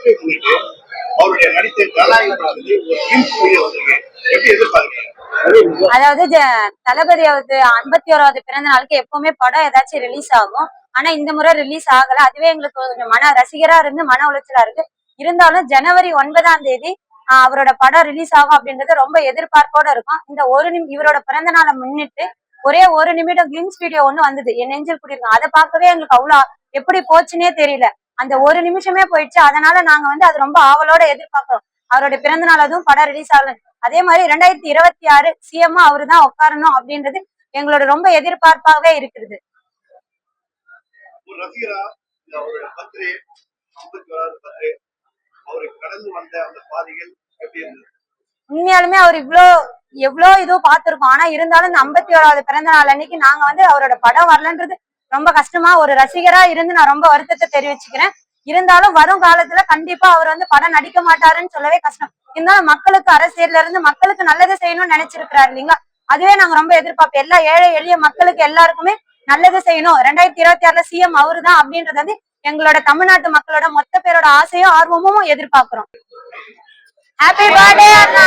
Birthday முன்னிட்டு அவருடைய நடித்த கலாய்ப்பு வந்து ஒரு கிளிம்ஸ் வீடியோ வந்திருக்கு. எப்படி எதிர்பார்க்கிறீங்க? அதாவது தளபதி 51வது பிறந்த நாளுக்கு எப்பவுமே படம் ஏதாச்சும் ரிலீஸ் ஆகும். ஆனா இந்த முறை ரிலீஸ் ஆகல. அதுவே எங்களுக்கு கொஞ்சம் ரசிகரா இருந்து மன உளைச்சலா இருக்கு. இருந்தாலும் ஜனவரி 9ஆம் தேதி அவரோட படம் ரிலீஸ் ஆகும் அப்படின்றது ரொம்ப எதிர்பார்ப்போட இருக்கும். இந்த இவரோட பிறந்த நாளை முன்னிட்டு ஒரே ஒரு நிமிடம் கிளிம்ஸ் வீடியோ ஒண்ணு வந்தது, என் நெஞ்சில் குடியிருக்கும். அதை பார்க்கவே எங்களுக்கு அவ்வளவு எப்படி போச்சுன்னே தெரியல. அந்த ஒரு நிமிஷமே போயிடுச்சு. அதனால நாங்க அது ரொம்ப ஆவலோட எதிர்பார்க்கிறோம். அவரோட பிறந்த நாள் அதுவும் படம் ரிலீஸ் ஆகல. அதே மாதிரி 2026 சிஎம் அவரு தான் உட்காரணும் அப்படின்றது எங்களோட ரொம்ப எதிர்பார்ப்பாகவே இருக்குது. அவரோட பர்த்டே 51வது பர்த்டே அவருக்கு கடந்து வந்த அந்த பாதைகள் எப்படி இருந்தது? உண்மையாலுமே அவர் எவ்வளோ இதோ பார்த்திருக்கோம். ஆனா இருந்தாலும் இந்த 51வது பிறந்த நாள் அன்னைக்கு நாங்க அவரோட படம் வரலன்றது ரொம்ப கஷ்டமா ஒரு ரசிகரா இருந்து நான் ரொம்ப வருத்தத்தை தெரிவிச்சுக்கிறேன். இருந்தாலும் வரும் காலத்துல கண்டிப்பா அவர் படம் நடிக்க மாட்டாருன்னு சொல்லவே கஷ்டம். இருந்தாலும் மக்களுக்கு அரசியல்ல இருந்து மக்களுக்கு நல்லது செய்யணும்னு நினைச்சிருக்கிறாரு இல்லைங்களா? அதுவே நாங்க ரொம்ப எதிர்பார்ப்போம். எல்லா ஏழை எளிய மக்களுக்கு எல்லாருக்குமே நல்லது செய்யணும். 2026 சிஎம் அவரு தான் அப்படின்றது எங்களோட தமிழ்நாட்டு மக்களோட மொத்த பேரோட ஆசையும் ஆர்வமும் எதிர்பார்க்கிறோம். ஹாப்பி பர்த்டே அண்ணா.